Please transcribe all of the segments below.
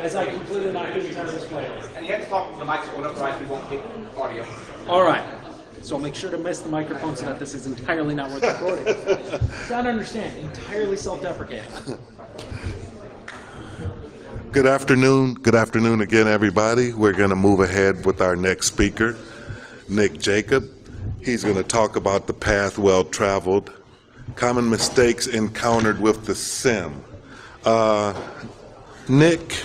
As I completely knocked the entire display. And you have to talk to the microphone, otherwise we won't get audio. All right. So make sure to miss the microphone so that this is entirely not worth recording. Gotta understand, entirely self-deprecating. Good afternoon again, everybody. We're going to move ahead with our next speaker, Nick Jacob. He's going to talk about the path well traveled, common mistakes encountered with the SIEM. Nick,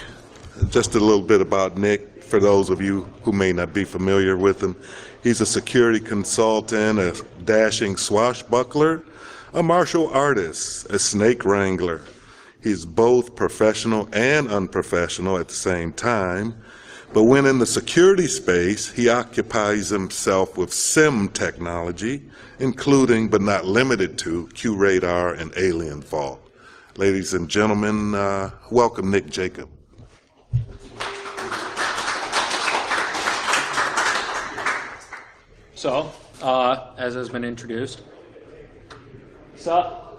just a little bit about Nick, for those of you who may not be familiar with him. He's a security consultant, a dashing swashbuckler, a martial artist, a snake wrangler. He's both professional and unprofessional at the same time. But when in the security space, he occupies himself with SIEM technology, including but not limited to QRadar and Alien Vault. Ladies and gentlemen, welcome Nick Jacob. So, as has been introduced. So,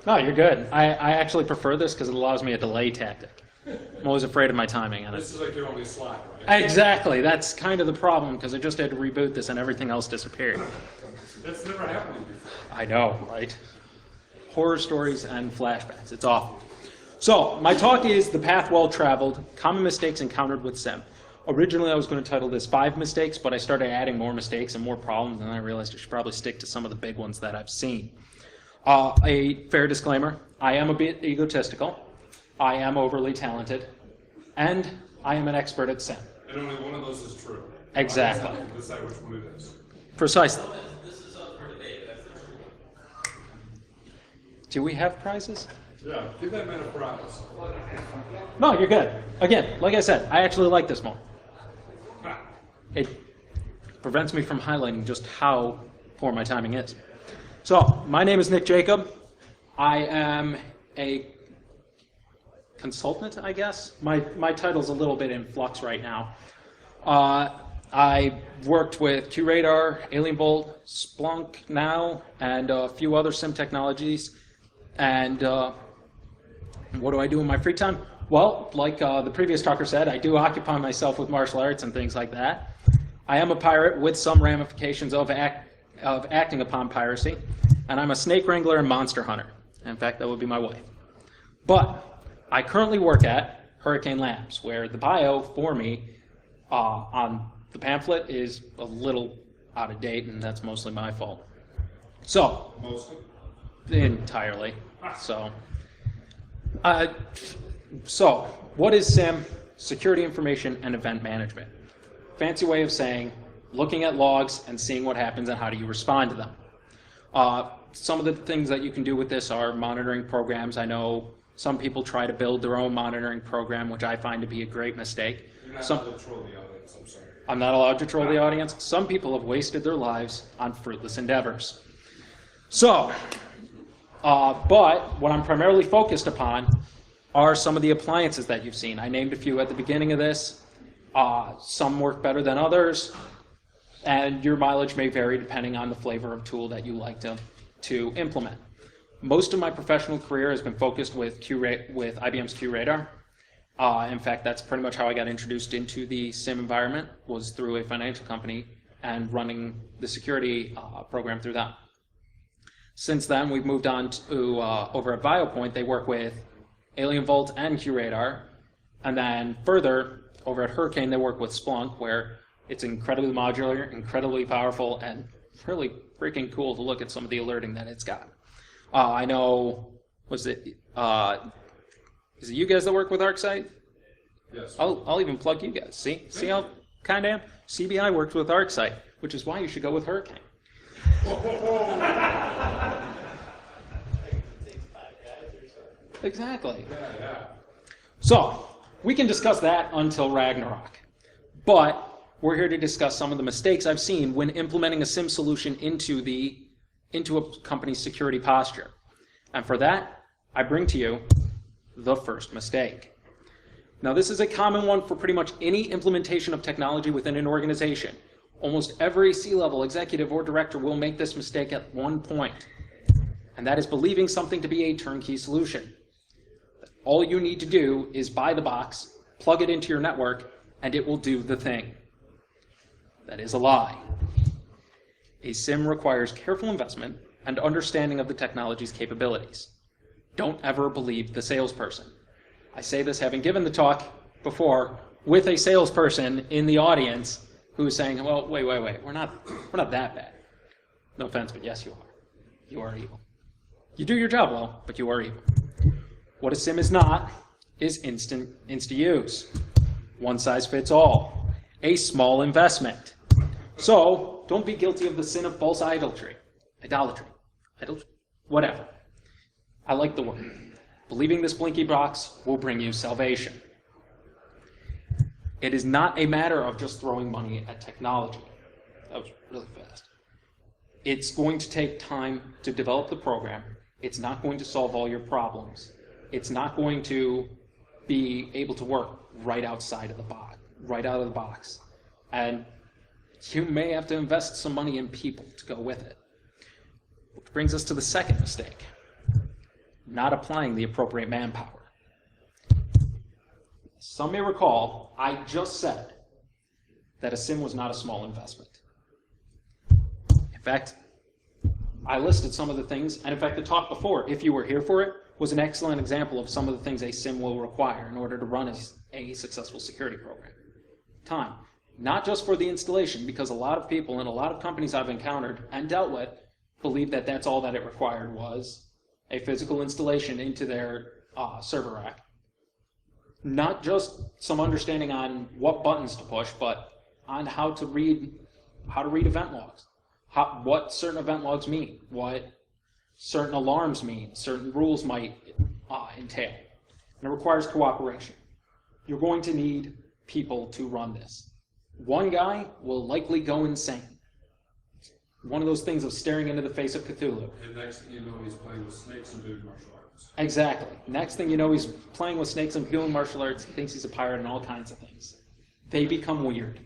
no, you're good. I actually prefer this because it allows me a delay tactic. I'm always afraid of my timing on it. This is like your only slot, right? Exactly. That's kind of the problem because I just had to reboot this and everything else disappeared. That's never happened before. I know, right? Horror stories and flashbacks. It's awful. So, my talk is The Path Well Traveled, Common Mistakes Encountered with SIEM. Originally, I was going to title this 5 mistakes, but I started adding more mistakes and more problems, and I realized I should probably stick to some of the big ones that I've seen. A fair disclaimer, I am a bit egotistical, I am overly talented, and I am an expert at SIEM. And only one of those is true. Exactly. I can decide which one it is. Precisely. Do we have prizes? Yeah, give that man a prize. No, you're good. Again, like I said, I actually like this more. It prevents me from highlighting just how poor my timing is. So, my name is Nick Jacob. I am a consultant, I guess. My title's a little bit in flux right now. I worked with QRadar, Alien Vault, Splunk now, and a few other SIEM technologies. And what do I do in my free time? Well, like the previous talker said, I do occupy myself with martial arts and things like that. I am a pirate with some ramifications of acting upon piracy, and I'm a snake wrangler and monster hunter. In fact, that would be my wife. But I currently work at Hurricane Labs, where the bio for me on the pamphlet is a little out of date, and that's mostly my fault. So, Mostly? entirely. So what is SIEM? Security Information and Event Management. Fancy way of saying looking at logs and seeing what happens and how do you respond to them. Some of the things that you can do with this are monitoring programs. I know some people try to build their own monitoring program, which I find to be a great mistake. You're not allowed to troll the audience, I'm sorry. I'm not allowed to troll the audience. Some people have wasted their lives on fruitless endeavors. So, but what I'm primarily focused upon are some of the appliances that you've seen. I named a few at the beginning of this. Some work better than others, and your mileage may vary depending on the flavor of tool that you like to implement. Most of my professional career has been focused with IBM's QRadar. In fact, that's pretty much how I got introduced into the SIEM environment, was through a financial company and running the security program through that. Since then, we've moved on to, over at BioPoint, they work with Alien Vault and QRadar. And then further, over at Hurricane, they work with Splunk, where it's incredibly modular, incredibly powerful, and really freaking cool to look at some of the alerting that it's got. I know, is it you guys that work with ArcSight? Yes. I'll even plug you guys. See how kind I am? CBI works with ArcSight, which is why you should go with Hurricane. Exactly. Yeah. So, we can discuss that until Ragnarok. But we're here to discuss some of the mistakes I've seen when implementing a SIEM solution into a company's security posture. And for that, I bring to you the first mistake. Now, this is a common one for pretty much any implementation of technology within an organization. Almost every C-level executive or director will make this mistake at one point, and that is believing something to be a turnkey solution. The All you need to do is buy the box, plug it into your network, and it will do the thing. That is a lie. A SIEM requires careful investment and understanding of the technology's capabilities. Don't ever believe the salesperson. I say this having given the talk before with a salesperson in the audience who is saying, well, wait, we're not that bad. No offense, but yes, you are. You are evil. You do your job well, but you are evil. What a SIEM is not is instant use. One size fits all. A small investment. So don't be guilty of the sin of false idolatry. Whatever. I like the word. Believing this blinky box will bring you salvation. It is not a matter of just throwing money at technology. That was really fast. It's going to take time to develop the program. It's not going to solve all your problems. It's not going to be able to work right outside of the box, right out of the box. And you may have to invest some money in people to go with it. Which brings us to the second mistake, not applying the appropriate manpower. Some may recall, I just said that a SIEM was not a small investment. In fact, I listed some of the things, and in fact, the talk before, if you were here for it, was an excellent example of some of the things a SIEM will require in order to run a successful security program. Time. Not just for the installation, because a lot of people and a lot of companies I've encountered and dealt with believe that that's all that it required was a physical installation into their server rack. Not just some understanding on what buttons to push, but on how to read event logs. What certain event logs mean, what certain alarms mean, certain rules might entail. And it requires cooperation. You're going to need people to run this. One guy will likely go insane. One of those things of staring into the face of Cthulhu. And next thing you know, he's playing with snakes and doing martial arts. Exactly. Next thing you know, he's playing with snakes and doing martial arts. He thinks he's a pirate and all kinds of things. They become weird.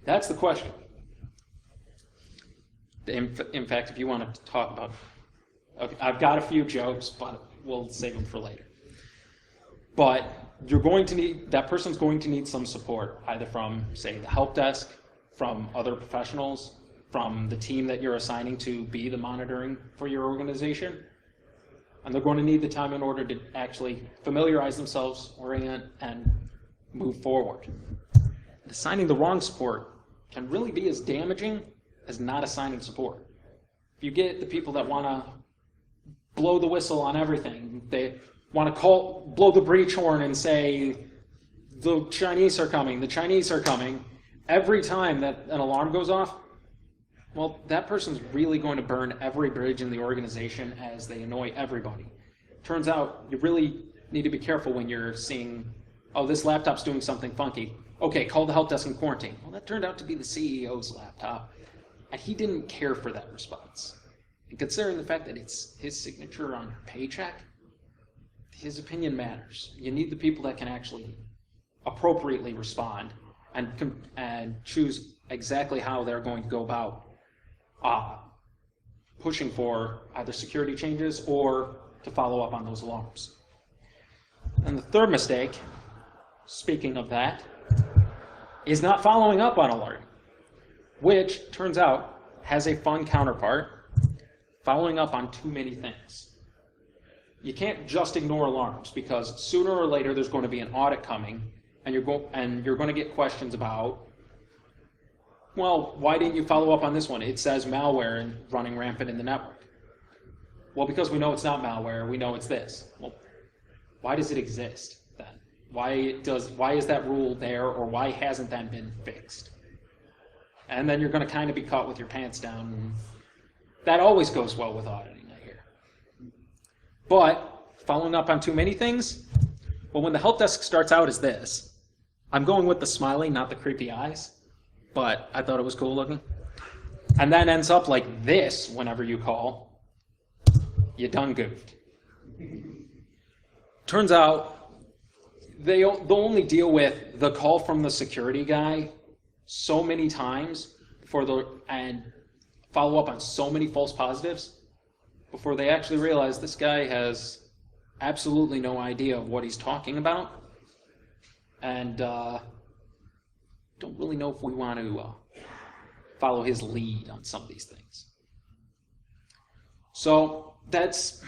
That's the question. In fact, if you want to talk about, okay, I've got a few jokes, but we'll save them for later. But you're going to need, that person's going to need some support, either from, say, the help desk, from other professionals, from the team that you're assigning to be the monitoring for your organization. And they're going to need the time in order to actually familiarize themselves, orient, and move forward. Assigning the wrong support can really be as damaging as not assigning support. If you get the people that want to blow the whistle on everything, they want to blow the breach horn and say, the Chinese are coming, every time that an alarm goes off, well, that person's really going to burn every bridge in the organization as they annoy everybody. Turns out you really need to be careful when you're seeing, oh, this laptop's doing something funky. Okay, call the help desk in quarantine. Well, that turned out to be the CEO's laptop, and he didn't care for that response. And considering the fact that it's his signature on your paycheck, his opinion matters. You need the people that can actually appropriately respond and choose exactly how they're going to go about pushing for either security changes or to follow up on those alarms. And the third mistake, speaking of that, is not following up on alerting, which turns out has a fun counterpart, following up on too many things. You can't just ignore alarms, because sooner or later there's going to be an audit coming, and you're going to get questions about, well, why didn't you follow up on this one? It says malware and running rampant in the network. Well, because we know it's not malware, we know it's this. Well, why does it exist then? Why is that rule there, or why hasn't that been fixed? And then you're going to kind of be caught with your pants down. And that always goes well with auditing, I hear. But following up on too many things, well, when the help desk starts out as this, I'm going with the smiley, not the creepy eyes, but I thought it was cool looking. And then ends up like this whenever you call, you done goofed. Turns out they'll only deal with the call from the security guy so many times and follow up on so many false positives before they actually realize this guy has absolutely no idea of what he's talking about, and don't really know if we want to follow his lead on some of these things. So that's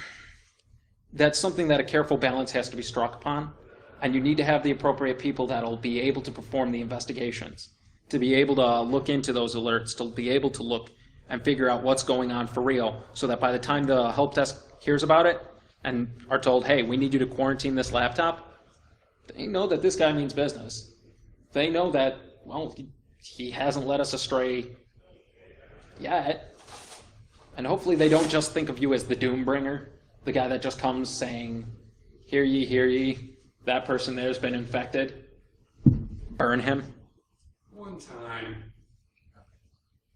something that a careful balance has to be struck upon, and you need to have the appropriate people that'll be able to perform the investigations, to be able to look into those alerts, to be able to look and figure out what's going on for real, so that by the time the help desk hears about it and are told, hey, we need you to quarantine this laptop, they know that this guy means business. They know that, well, he hasn't led us astray yet. And hopefully they don't just think of you as the doom bringer, the guy that just comes saying, hear ye, that person there's been infected. Burn him. One time.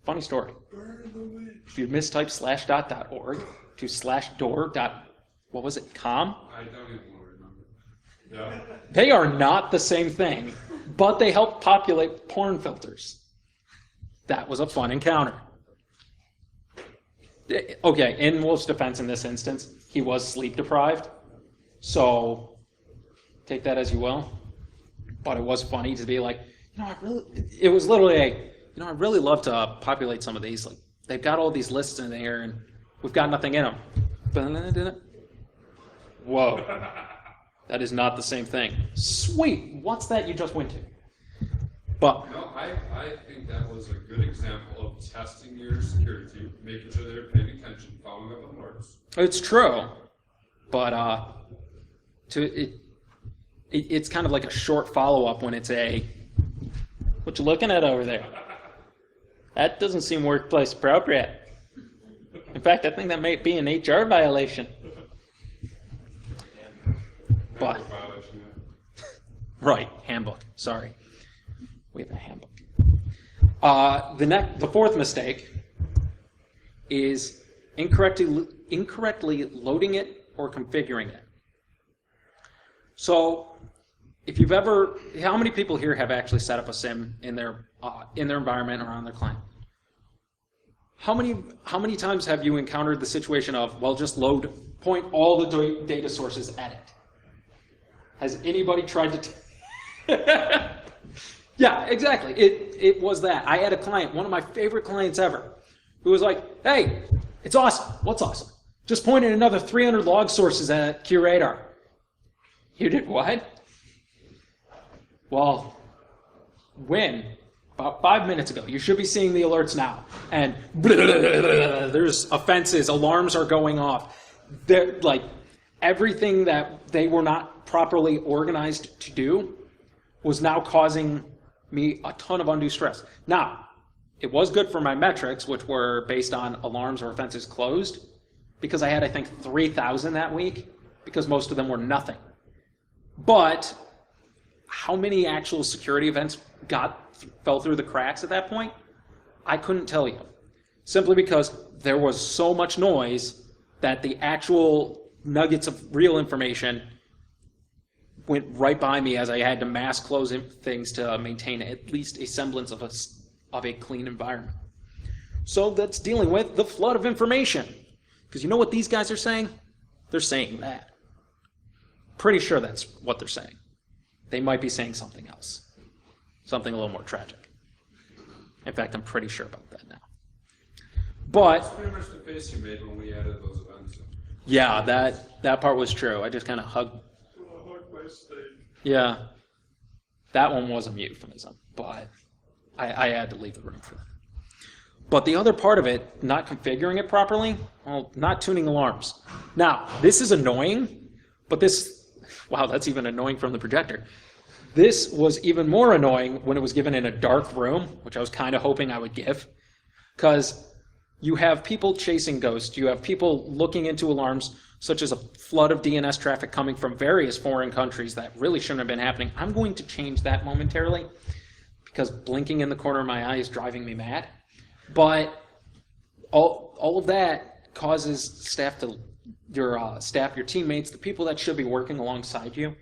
Funny story. Burn the witch. If you mistype /.org to /door.com, I don't even want to remember. Yeah. they are not the same thing, but they help populate porn filters. That was a fun encounter. Okay, in Wolf's defense in this instance, he was sleep deprived, so take that as you will. But it was funny to be like, it was literally I'd really love to populate some of these. Like, they've got all these lists in there, and we've got nothing in them. Whoa, that is not the same thing. Sweet, what's that you just went to? But No, I think that was a good example of testing your security, making sure they're paying attention, following up on alerts. it's true, but it's kind of like a short follow-up when it's what you looking at over there? That doesn't seem workplace appropriate. In fact, I think that may be an HR violation. But Violation, yeah. right, handbook. Sorry, we have a handbook. The fourth mistake is incorrectly loading it or configuring it. So, if you've ever, how many people here have actually set up a SIEM in their environment or on their client? How many times have you encountered the situation of, well, just point all the data sources at it? Has anybody tried to? Yeah, exactly. It was that. I had a client, one of my favorite clients ever, who was like, hey, it's awesome. What's awesome? Just pointed another 300 log sources at QRadar. You did what? Well, when? About 5 minutes ago. You should be seeing the alerts now. And there's offenses, alarms are going off. They're like, everything that they were not properly organized to do was now causing me a ton of undue stress. Now, it was good for my metrics, which were based on alarms or offenses closed, because I had, I think, 3,000 that week, because most of them were nothing. But how many actual security events fell through the cracks at that point? I couldn't tell you. Simply because there was so much noise that the actual nuggets of real information went right by me as I had to mass close things to maintain at least a semblance of a clean environment. So that's dealing with the flood of information. Because you know what these guys are saying? They're saying that. Pretty sure that's what they're saying. They might be saying something else. Something a little more tragic. In fact, I'm pretty sure about that now. But That's pretty much the face you made when we added those events. yeah, that part was true. I just kind of hugged. Yeah, that one was a euphemism, but I had to leave the room for that. But the other part of it, not configuring it properly, well, not tuning alarms. Now, this is annoying, but wow, that's even annoying from the projector. This was even more annoying when it was given in a dark room, which I was kind of hoping I would give, because you have people chasing ghosts, you have people looking into alarms, such as a flood of DNS traffic coming from various foreign countries that really shouldn't have been happening. I'm going to change that momentarily, because blinking in the corner of my eye is driving me mad. But all of that causes your teammates, the people that should be working alongside you,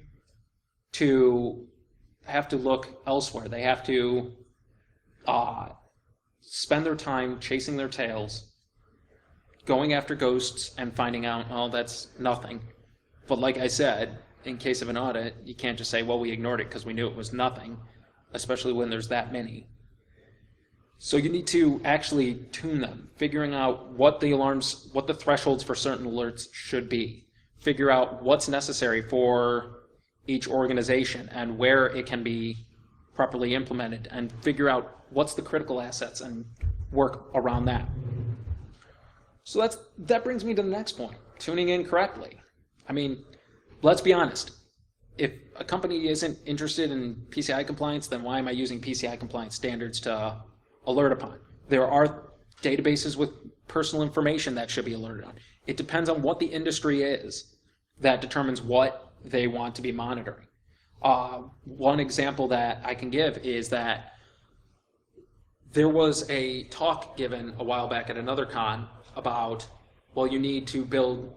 to have to look elsewhere. They have to spend their time chasing their tails going after ghosts and finding out, oh, that's nothing. But like I said, in case of an audit, you can't just say, well, we ignored it because we knew it was nothing, especially when there's that many. So you need to actually tune them, figuring out what the alarms, what the thresholds for certain alerts should be. Figure out what's necessary for each organization and where it can be properly implemented, and figure out what's the critical assets and work around that. So that brings me to the next point, tuning in correctly. I mean, let's be honest. If a company isn't interested in PCI compliance, then why am I using PCI compliance standards to alert upon? There are databases with personal information that should be alerted on. It depends on what the industry is that determines what they want to be monitoring. One example that I can give is that there was a talk given a while back at another con about, well, you need to build,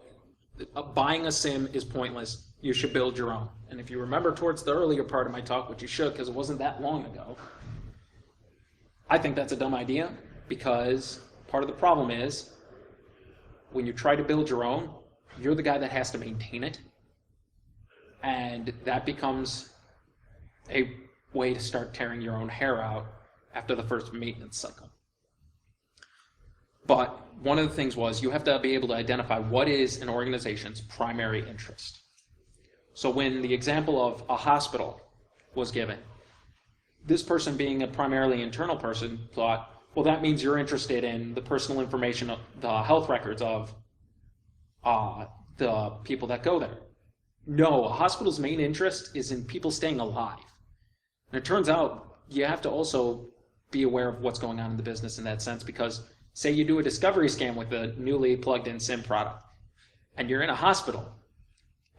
buying a SIEM is pointless, you should build your own. And if you remember towards the earlier part of my talk, which you should because it wasn't that long ago, I think that's a dumb idea, because part of the problem is when you try to build your own, you're the guy that has to maintain it, and that becomes a way to start tearing your own hair out after the first maintenance cycle. But one of the things was you have to be able to identify what is an organization's primary interest. So when the example of a hospital was given, this person being a primarily internal person thought, well, that means you're interested in the personal information, the health records of the people that go there. No, a hospital's main interest is in people staying alive. And it turns out you have to also be aware of what's going on in the business in that sense, because say you do a discovery scan with a newly plugged in SIEM product, and you're in a hospital,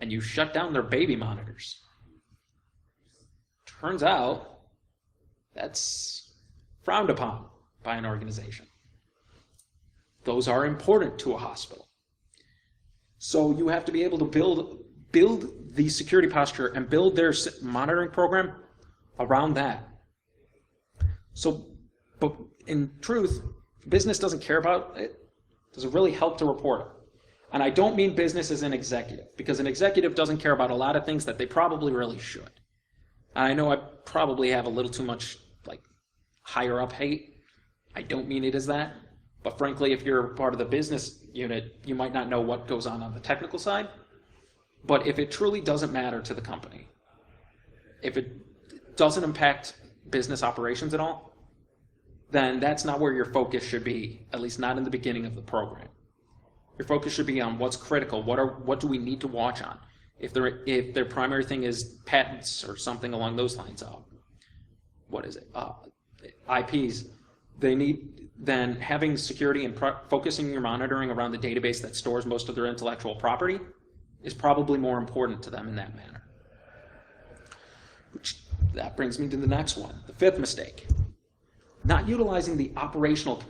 and you shut down their baby monitors. Turns out that's frowned upon by an organization. Those are important to a hospital. So you have to be able to build the security posture and build their monitoring program around that. So, but in truth, business doesn't care about it. Does it really help to report it? And I don't mean business as an executive, because an executive doesn't care about a lot of things that they probably really should. I know I probably have a little too much like higher up hate. I don't mean it as that. But frankly, if you're part of the business unit, you might not know what goes on the technical side. But if it truly doesn't matter to the company, if it doesn't impact business operations at all, then that's not where your focus should be, at least not in the beginning of the program. Your focus should be on what's critical, what do we need to watch on. If their primary thing is patents or something along those lines, IPs, they need then having security and focusing your monitoring around the database that stores most of their intellectual property is probably more important to them in that manner. Which that brings me to the next one, the fifth mistake. Not utilizing the operational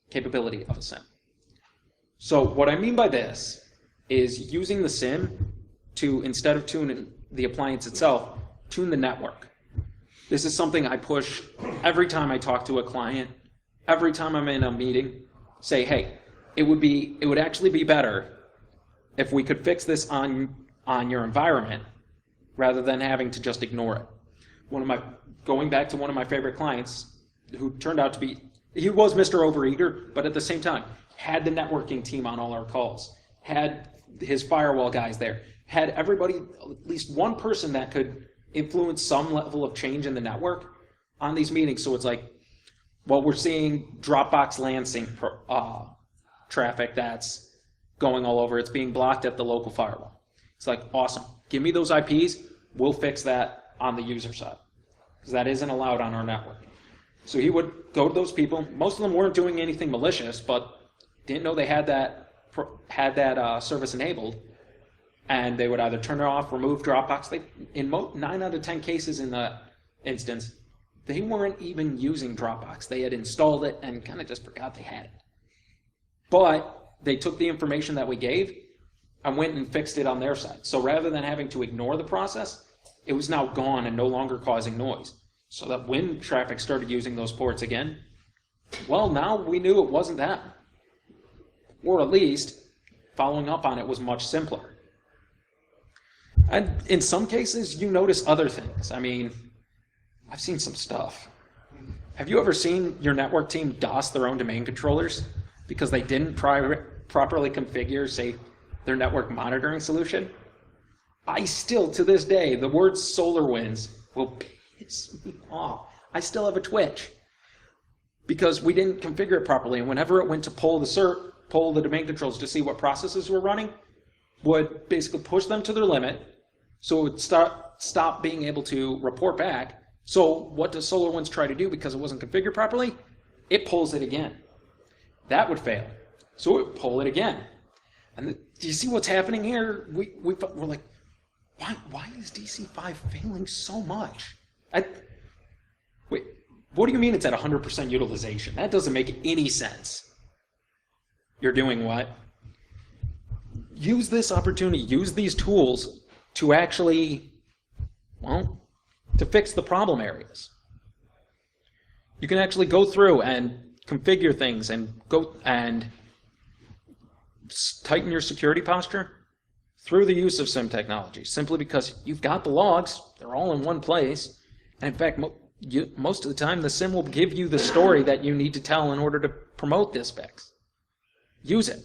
capability of a SIEM. So what I mean by this is using the SIEM to, instead of tuning the appliance itself, tune the network. This is something I push every time I talk to a client, every time I'm in a meeting, say, hey, it would actually be better if we could fix this on your environment rather than having to just ignore it. Going back to one of my favorite clients, who turned out to be, he was Mr. Overeater, but at the same time, had the networking team on all our calls, had his firewall guys there, had everybody, at least one person that could influence some level of change in the network on these meetings. So it's like, well, we're seeing Dropbox LAN sync traffic that's going all over. It's being blocked at the local firewall. It's like, awesome. Give me those IPs. We'll fix that on the user side, because that isn't allowed on our network. So he would go to those people. Most of them weren't doing anything malicious, but didn't know they had that service enabled, and they would either turn it off, remove Dropbox. In 9 out of 10 cases in the instance, they weren't even using Dropbox. They had installed it and kind of just forgot they had it. But they took the information that we gave and went and fixed it on their side. So rather than having to ignore the process, it was now gone and no longer causing noise. So that when traffic started using those ports again, well, now we knew it wasn't that. or at least following up on it was much simpler. And in some cases, you notice other things. I mean, I've seen some stuff. Have you ever seen your network team DOS their own domain controllers because they didn't properly configure, say, their network monitoring solution? I still, to this day, the word SolarWinds will piss me off. I still have a twitch because we didn't configure it properly, and whenever it went to pull the domain controls to see what processes were running, would basically push them to their limit, so it would stop being able to report back. So what does SolarWinds try to do because it wasn't configured properly? It pulls it again. That would fail. So it would pull it again. And do you see what's happening here? We're like, why is DC5 failing so much? Wait, what do you mean it's at 100% utilization? That doesn't make any sense. You're doing what? Use this opportunity, use these tools to actually, well, to fix the problem areas. You can actually go through and configure things and go and tighten your security posture through the use of SIEM technology, simply because you've got the logs, they're all in one place, and in fact, most of the time the SIEM will give you the story that you need to tell in order to promote this fix. Use it.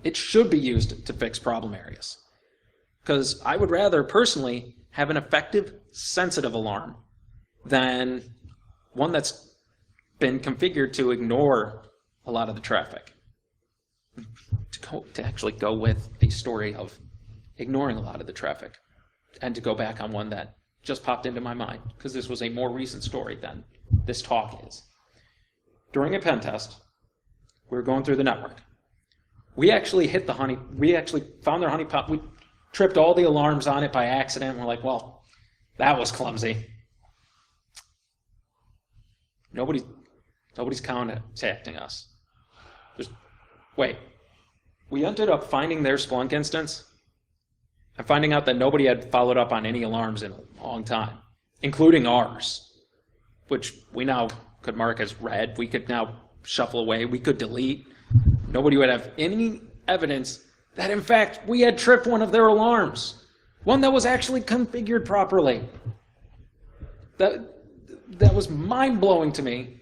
It should be used to fix problem areas. Because I would rather, personally, have an effective, sensitive alarm than one that's been configured to ignore a lot of the traffic. To actually go with a story of ignoring a lot of the traffic, and to go back on one that just popped into my mind, because this was a more recent story than this talk is. During a pen test, we were going through the network. We actually hit the we actually found their honeypot. We tripped all the alarms on it by accident. We're like, well, that was clumsy. Nobody's contacting us. Wait, we ended up finding their Splunk instance and finding out that nobody had followed up on any alarms in a long time, including ours, which we now could mark as red. We could now shuffle away. We could delete. Nobody would have any evidence that, in fact, we had tripped one of their alarms, one that was actually configured properly. That was mind-blowing to me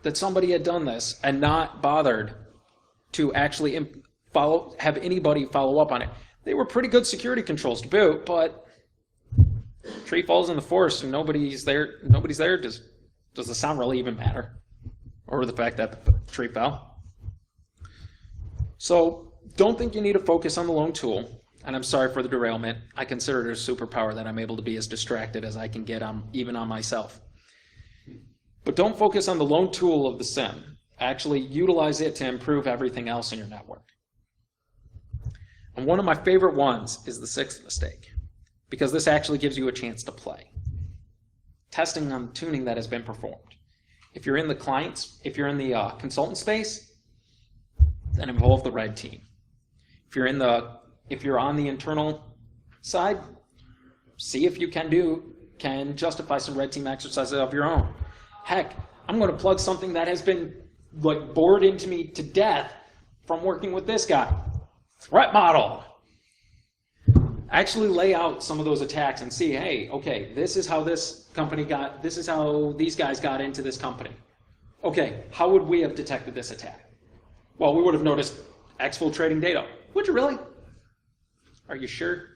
that somebody had done this and not bothered to actually have anybody follow up on it. They were pretty good security controls to boot, but tree falls in the forest and nobody's there. Does the sound really even matter? Or the fact that the tree fell? So don't think you need to focus on the lone tool. And I'm sorry for the derailment. I consider it a superpower that I'm able to be as distracted as I can get even on myself. But don't focus on the lone tool of the SIEM. Actually utilize it to improve everything else in your network. And one of my favorite ones is the sixth mistake, because this actually gives you a chance to play. Testing on tuning that has been performed. If you're in the consultant space, then involve the red team. If you're on the internal side, see if you can justify some red team exercises of your own. Heck, I'm going to plug something that has been bored into me to death from working with this guy. Threat model. Actually lay out some of those attacks and see, hey, okay, this is how this is how these guys got into this company. Okay, how would we have detected this attack? Well, we would have noticed exfiltrating data. Would you really? Are you sure?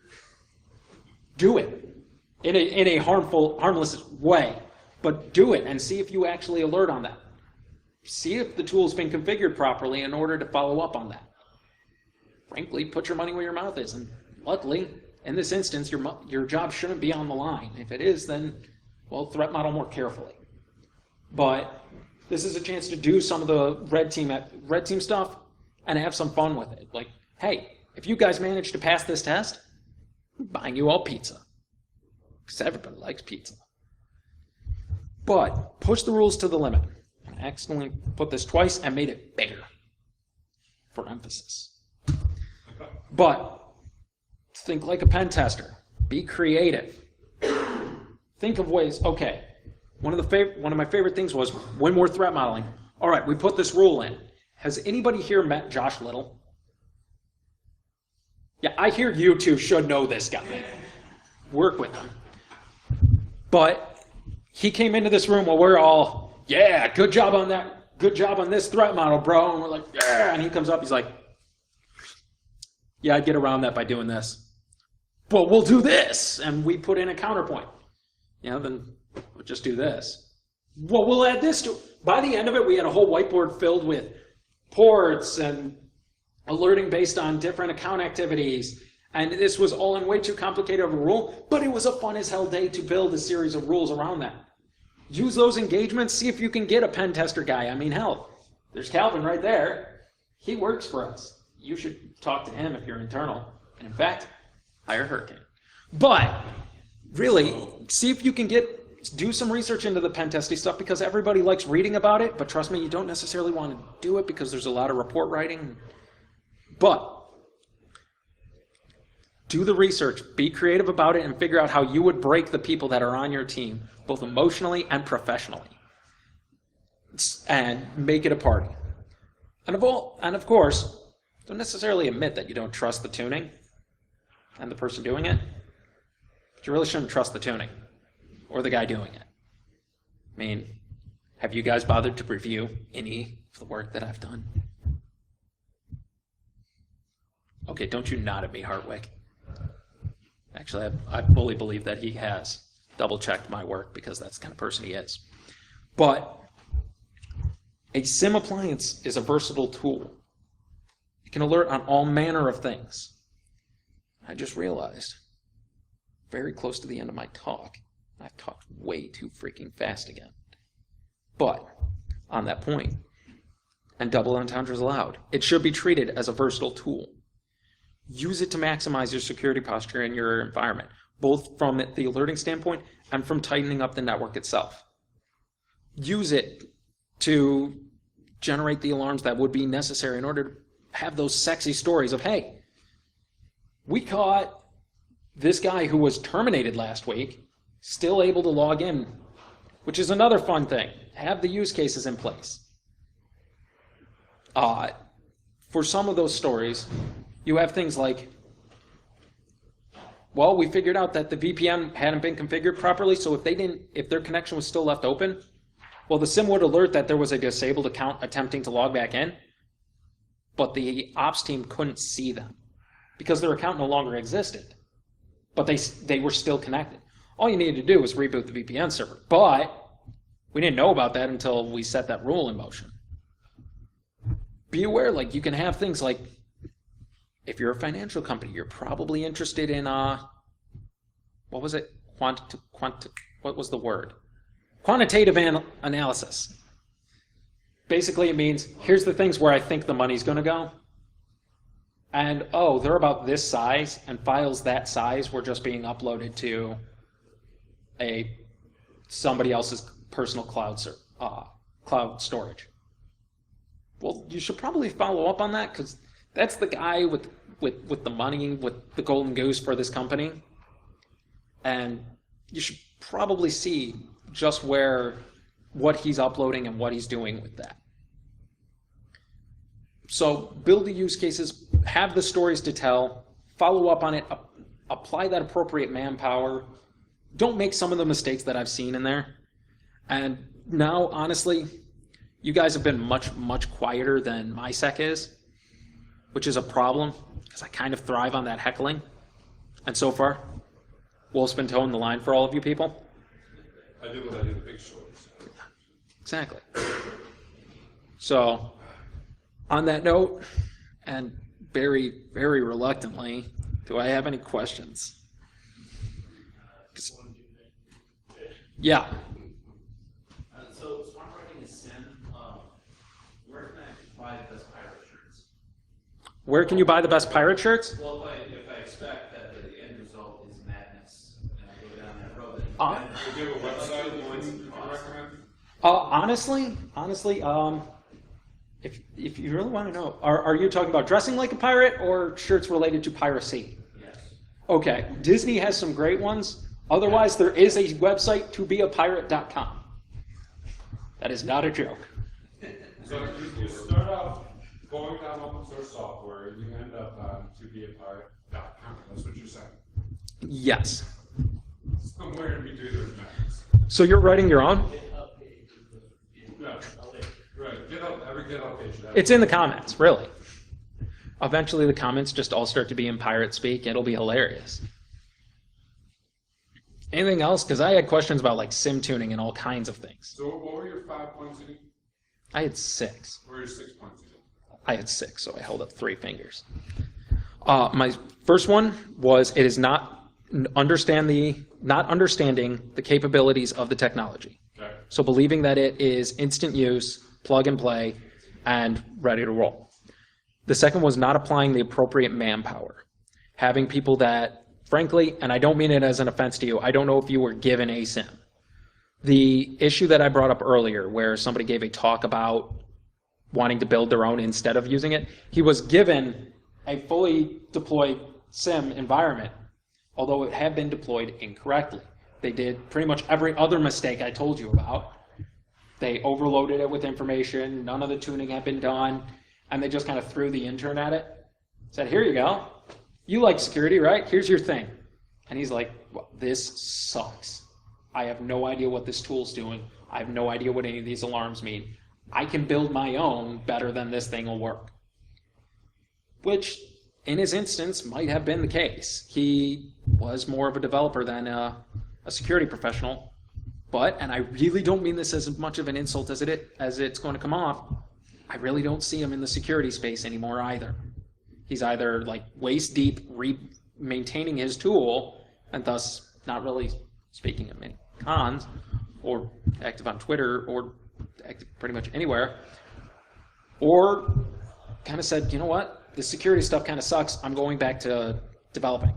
Do it in a harmless way, but do it and see if you actually alert on that. See if the tool's been configured properly in order to follow up on that. Frankly, put your money where your mouth is, and luckily, in this instance, your job shouldn't be on the line. If it is, then, well, threat model more carefully. But this is a chance to do some of the red team stuff and have some fun with it. Like, hey, if you guys manage to pass this test, I'm buying you all pizza. Because everybody likes pizza. But push the rules to the limit. I accidentally put this twice and made it bigger for emphasis. But think like a pen tester. Be creative. Think of ways. Okay, one of my favorite things was when we're threat modeling. All right, we put this rule in. Has anybody here met Josh Little? Yeah, I hear you two should know this guy. Work with him. But he came into this room while we're all, yeah, good job on that. Good job on this threat model, bro. And we're like, yeah. And he comes up, he's like, yeah, I'd get around that by doing this. But we'll do this. And we put in a counterpoint. Then we'll just do this. Well, we'll add this to it. By the end of it, we had a whole whiteboard filled with ports and alerting based on different account activities. And this was all in way too complicated of a rule, but it was a fun as hell day to build a series of rules around that. Use those engagements, see if you can get a pen tester guy. I mean, hell, there's Calvin right there. He works for us. You should talk to him if you're internal. And in fact, hire Hurricane. But really, see if you can do some research into the pen testing stuff, because everybody likes reading about it, but trust me, you don't necessarily want to do it because there's a lot of report writing. But do the research, be creative about it, and figure out how you would break the people that are on your team, both emotionally and professionally, and make it a party. And of course, don't necessarily admit that you don't trust the tuning and the person doing it, but you really shouldn't trust the tuning or the guy doing it. I mean, have you guys bothered to review any of the work that I've done? Okay, don't you nod at me, Hartwig. Actually, I fully believe that he has double-checked my work because that's the kind of person he is. But a SIEM appliance is a versatile tool. It can alert on all manner of things. I just realized, very close to the end of my talk, I've talked way too freaking fast again. But on that point, and double entendres allowed, it should be treated as a versatile tool. Use it to maximize your security posture in your environment, both from the alerting standpoint and from tightening up the network itself. Use it to generate the alarms that would be necessary in order to have those sexy stories of, hey, we caught this guy who was terminated last week, still able to log in, which is another fun thing. Have the use cases in place. For some of those stories, you have things like, well, we figured out that the VPN hadn't been configured properly, so if their connection was still left open, well, the SIEM would alert that there was a disabled account attempting to log back in, but the ops team couldn't see them because their account no longer existed, but they were still connected. All you needed to do was reboot the VPN server, but we didn't know about that until we set that rule in motion. Be aware, like, you can have things like, if you're a financial company, you're probably interested in, what was it? What was the word? Quantitative analysis. Basically, it means, here's the things where I think the money's going to go. And, oh, they're about this size, and files that size were just being uploaded to somebody else's personal cloud storage. Well, you should probably follow up on that, because that's the guy with the money, with the golden goose for this company. And you should probably see just what he's uploading and what he's doing with that. So build the use cases, have the stories to tell, follow up on it, apply that appropriate manpower. Don't make some of the mistakes that I've seen in there. And now, honestly, you guys have been much, much quieter than MySec is, which is a problem, because I kind of thrive on that heckling. And so far, Wolf's been towing the line for all of you people. I do what I do, the big shorts. Exactly. So, on that note, and very, very reluctantly, do I have any questions? Yeah. So smart writing is SIEM. Where can I buy the best pirate shirts? Where can you buy the best pirate shirts? Well, if I expect that the end result is madness, and I go down that road, then Do you have a website you can recommend? Honestly, if you really want to know, are you talking about dressing like a pirate or shirts related to piracy? yes. Okay, Disney has some great ones. Otherwise, there is a website, tobeapirate.com. That is not a joke. So you start off Yes. Somewhere in between those maps. So you're writing your own? Yeah, right, GitHub, every GitHub page. It's in the comments, really. Eventually the comments just all start to be in pirate speak. It'll be hilarious. Anything else? Because I had questions about like sim tuning and all kinds of things. So what were your 5 points again? I had 6. What were your 6 points again? I had 6, so I held up 3 fingers. My first one was it is not understanding the capabilities of the technology. Okay. So believing that it is instant use, plug and play, and ready to roll. The second was not applying the appropriate manpower. Having people that, frankly, and I don't mean it as an offense to you, I don't know if you were given a SIM. The issue that I brought up earlier, where somebody gave a talk about wanting to build their own instead of using it, he was given a fully deployed SIM environment, although it had been deployed incorrectly. They did pretty much every other mistake I told you about. They overloaded it with information, none of the tuning had been done, and they just kind of threw the intern at it. Said, here you go. You like security, right? Here's your thing. And he's like, well, this sucks. I have no idea what this tool's doing. I have no idea what any of these alarms mean. I can build my own better than this thing will work. Which, in his instance, might have been the case. He was more of a developer than a security professional. But, and I really don't mean this as much of an insult as it's going to come off, I really don't see him in the security space anymore either. He's either like waist deep maintaining his tool and thus not really speaking of many cons, or active on Twitter, or active pretty much anywhere, or kind of said, you know what, the security stuff kind of sucks, I'm going back to developing.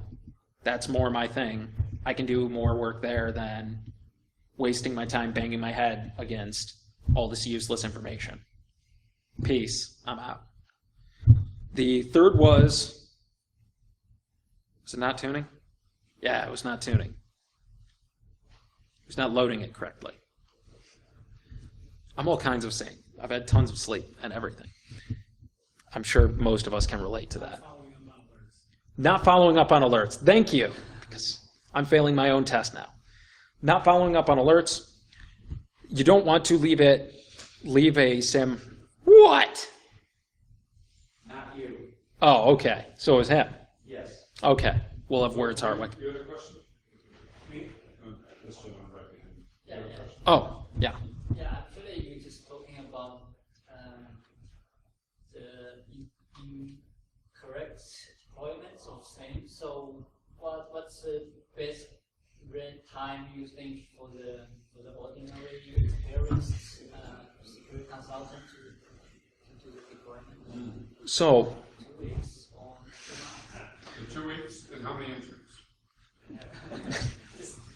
That's more my thing. I can do more work there than wasting my time banging my head against all this useless information. Peace, I'm out. The third was it not tuning? Yeah, it was not tuning. It was not loading it correctly. I'm all kinds of sane. I've had tons of sleep and everything. I'm sure most of us can relate to that. Not following up on alerts. Thank you, because I'm failing my own test now. Not following up on alerts. You don't want to leave a SIM. What? Not you. Oh, okay. So it was him. Yes. Okay. We'll have words, Hartwick. You had a question? Me? This gentleman right behind you. Yeah, You had a yeah. question? Oh, yeah. Yeah, actually, you're just talking about the incorrect deployments of SIEM. So, what's the best rate time you think for the ordinary experienced security consultant to do the deployment? So 2 weeks or In 2 weeks, and how many interns?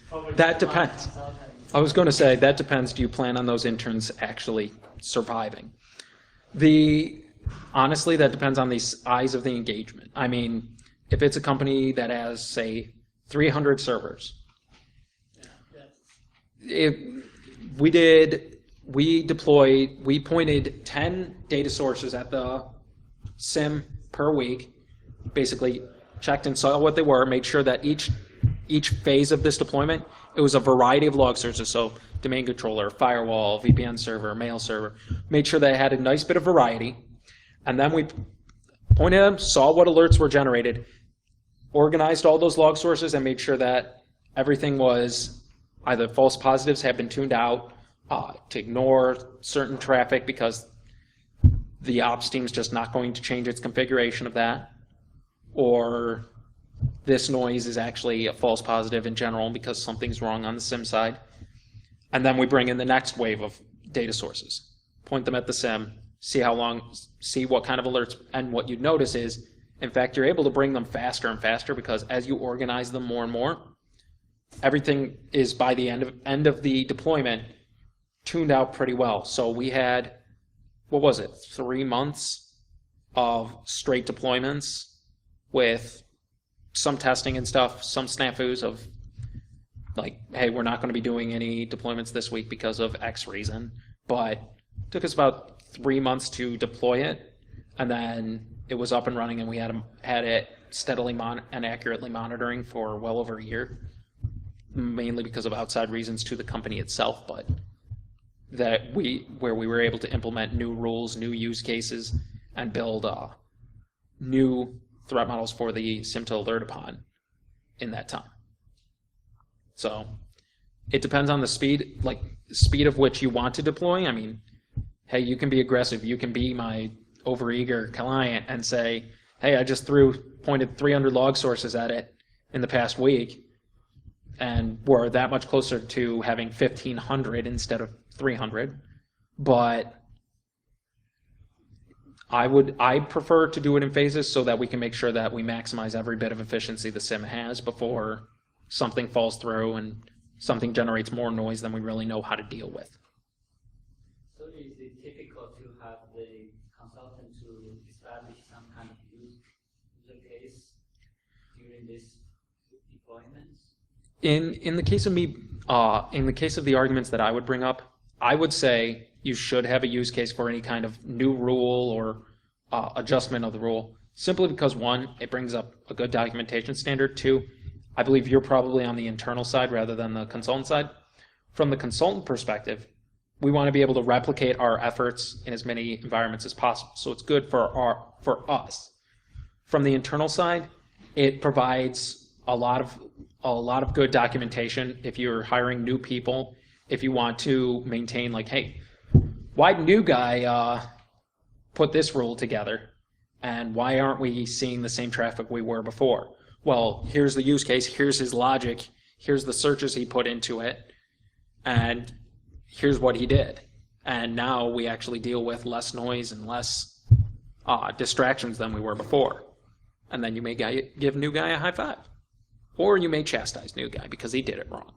probably That one depends. consultant. I was going to say, that depends. Do you plan on those interns actually surviving? Honestly, that depends on the size of the engagement. I mean, if it's a company that has, say, 300 servers, we pointed 10 data sources at the SIM per week, basically checked and saw what they were, made sure that each phase of this deployment, it was a variety of log sources, so domain controller, firewall, VPN server, mail server, made sure they had a nice bit of variety, and then we pointed them, saw what alerts were generated, organized all those log sources, and made sure that everything was either false positives had been tuned out, to ignore certain traffic because the ops team's just not going to change its configuration of that, or this noise is actually a false positive in general because something's wrong on the SIM side. And then we bring in the next wave of data sources, point them at the SIM, see what kind of alerts, and what you'd notice is, in fact, you're able to bring them faster and faster because as you organize them more and more, everything is by the end of the deployment tuned out pretty well. So we had, 3 months of straight deployments with some testing and stuff, some snafus of like, hey, we're not going to be doing any deployments this week because of X reason, but it took us about 3 months to deploy it, and then it was up and running, and we had it steadily and accurately monitoring for well over a year, mainly because of outside reasons to the company itself, but where we were able to implement new rules, new use cases, and build new threat models for the SIEM to alert upon in that time. So it depends on the speed of which you want to deploy. I mean, hey, you can be aggressive. You can be my overeager client and say, hey, I just pointed 300 log sources at it in the past week, and we're that much closer to having 1,500 instead of 300. But I prefer to do it in phases so that we can make sure that we maximize every bit of efficiency the SIEM has before something falls through and something generates more noise than we really know how to deal with. So is it typical to have the consultant to establish some kind of user case during this deployments? In the case of me, in the case of the arguments that I would bring up, I would say you should have a use case for any kind of new rule or adjustment of the rule, simply because, one, it brings up a good documentation standard. Two, I believe you're probably on the internal side rather than the consultant side. From the consultant perspective, we want to be able to replicate our efforts in as many environments as possible. So it's good for us. From the internal side, it provides a lot of good documentation if you're hiring new people, if you want to maintain, like, hey, why'd new guy put this rule together, and why aren't we seeing the same traffic we were before? Well, here's the use case, here's his logic, here's the searches he put into it, and here's what he did. And now we actually deal with less noise and less distractions than we were before. And then you may give new guy a high five. Or you may chastise new guy because he did it wrong.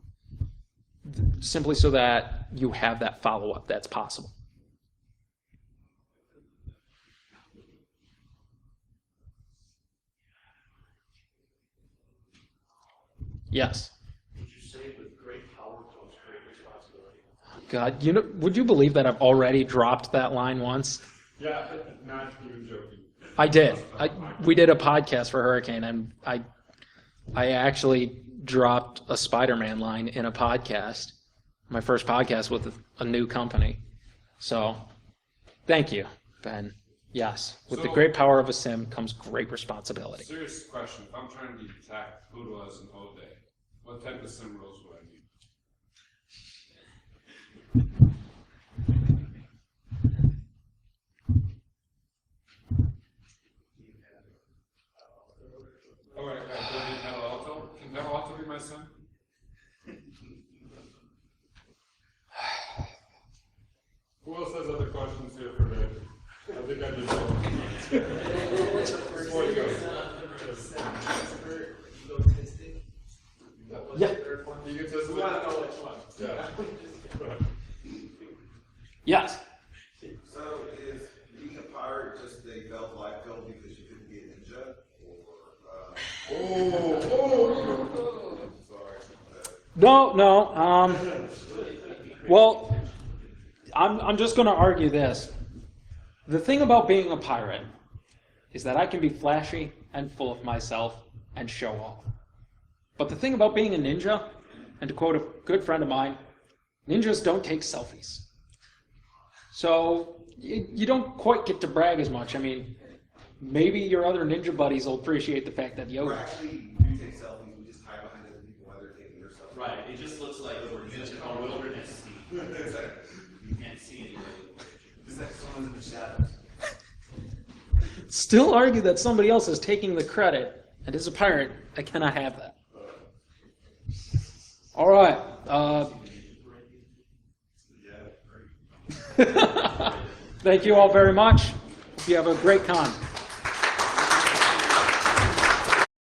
Simply so that you have that follow-up that's possible. Yes. Would you say with great power comes great responsibility? God, would you believe that I've already dropped that line once? Yeah, not even joking. I did. We did a podcast for Hurricane, and I actually dropped a Spider-Man line in a podcast, my first podcast with a new company. So, thank you, Ben. Yes, with the great power of a SIEM comes great responsibility. Serious question. If I'm trying to detect who it was in Ode, what type of SIEM rules would I need? Oh, right, right. Do I need Palo Alto? Can Palo Alto be my SIEM? Who else has other questions here for me? I think I did well. Before you go. Yeah. You can test We want to know which one. Yeah. Yes. So is being a pirate just a felt life goal because you couldn't be a ninja? Or, sorry. No. Well, I'm just going to argue this. The thing about being a pirate is that I can be flashy and full of myself and show off. But the thing about being a ninja, and to quote a good friend of mine, ninjas don't take selfies. So you don't quite get to brag as much. I mean, maybe your other ninja buddies will appreciate the fact that, yo, Or actually, you take selfies, we just hide behind other people while they're taking their selfies. Right, it just looks like we're in a wilderness. Exactly. You can't see anybody. It's like someone's in the shadows. still argue that somebody else is taking the credit, and as a pirate, I cannot have that. All right. Thank you all very much. You have a great con.